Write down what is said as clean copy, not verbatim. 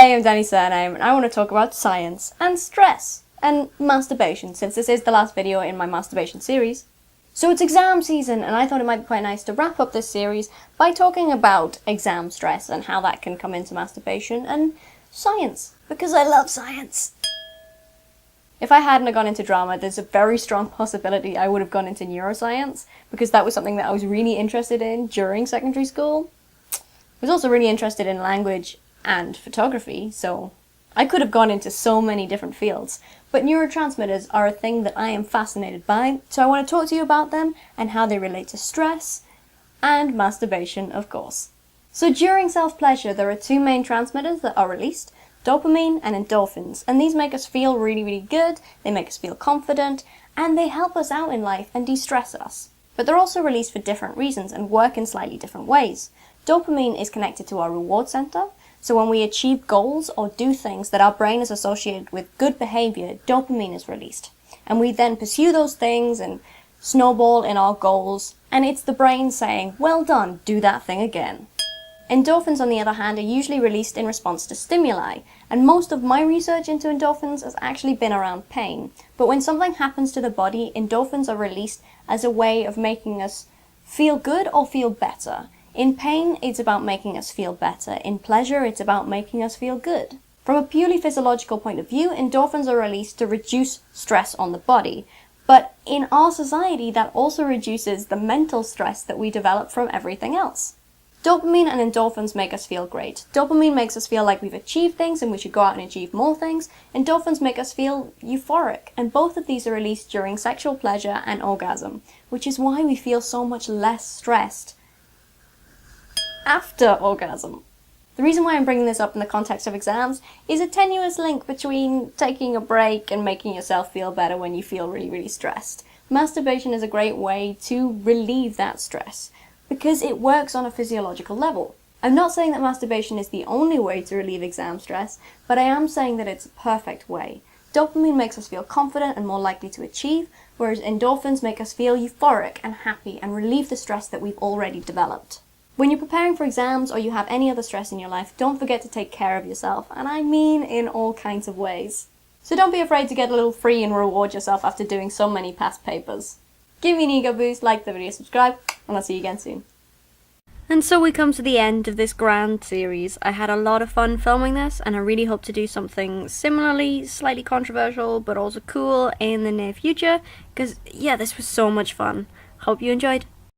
Hey, I'm DaniSurname, and I want to talk about science and stress and masturbation, since this is the last video in my masturbation series. So it's exam season, and I thought it might be quite nice to wrap up this series by talking about exam stress and how that can come into masturbation and science, because I love science. If I hadn't gone into drama, there's a very strong possibility I would have gone into neuroscience, because that was something that I was really interested in during secondary school. I was also really interested in language and photography, so I could have gone into so many different fields. But neurotransmitters are a thing that I am fascinated by, so I want to talk to you about them and how they relate to stress and masturbation, of course. So during self-pleasure, there are two main transmitters that are released: dopamine and endorphins, and these make us feel really good, they make us feel confident, and they help us out in life and de-stress us. But they're also released for different reasons and work in slightly different ways. Dopamine is connected to our reward center, so when we achieve goals or do things that our brain is associated with good behavior, dopamine is released. And we then pursue those things and snowball in our goals, and it's the brain saying, well done, do that thing again. Endorphins, on the other hand, are usually released in response to stimuli, and most of my research into endorphins has actually been around pain. But when something happens to the body, endorphins are released as a way of making us feel good or feel better. In pain, it's about making us feel better. In pleasure, it's about making us feel good. From a purely physiological point of view, endorphins are released to reduce stress on the body. But in our society, that also reduces the mental stress that we develop from everything else. Dopamine and endorphins make us feel great. Dopamine makes us feel like we've achieved things and we should go out and achieve more things. Endorphins make us feel euphoric, and both of these are released during sexual pleasure and orgasm, which is why we feel so much less stressed after orgasm. The reason why I'm bringing this up in the context of exams is a tenuous link between taking a break and making yourself feel better when you feel really stressed. Masturbation is a great way to relieve that stress, because it works on a physiological level. I'm not saying that masturbation is the only way to relieve exam stress, but I am saying that it's a perfect way. Dopamine makes us feel confident and more likely to achieve, whereas endorphins make us feel euphoric and happy and relieve the stress that we've already developed. When you're preparing for exams or you have any other stress in your life, don't forget to take care of yourself, and I mean in all kinds of ways. So don't be afraid to get a little free and reward yourself after doing so many past papers. Give me an ego boost, like the video, subscribe, and I'll see you again soon. And so we come to the end of this grand series. I had a lot of fun filming this, and I really hope to do something similarly, slightly controversial, but also cool in the near future, because yeah, this was so much fun. Hope you enjoyed.